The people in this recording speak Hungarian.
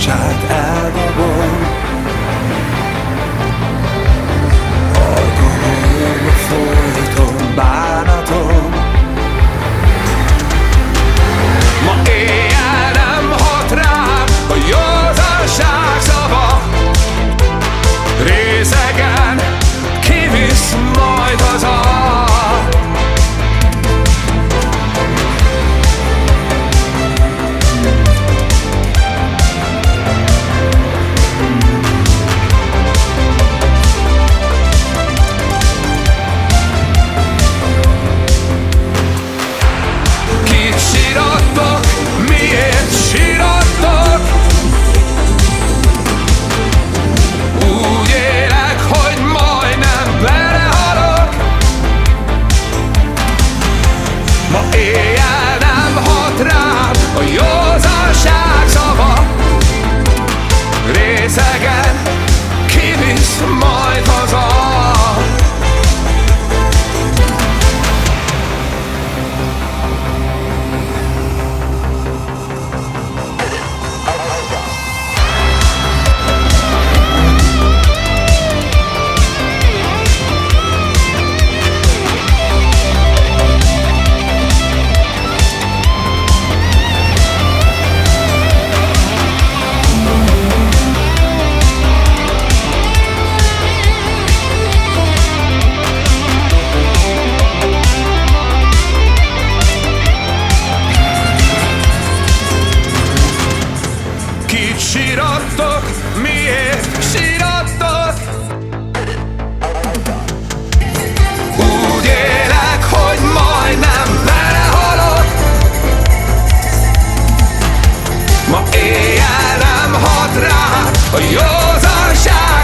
szabadság eldobom. Alkoholba folyton bánatom. Ma éjjel nem hat rám a józanság szava. Részegen kivisz majd haza. Sírattok, miért sírattok? Úgy élek, hogy majdnem belehalok. Ma éjjel nem hat rám a józanság szava. Részegen kivisz majd haza. Sírattok, miért sírattok? Úgy élek, hogy majdnem belehalok. Ma éjjel nem hat rá a józanság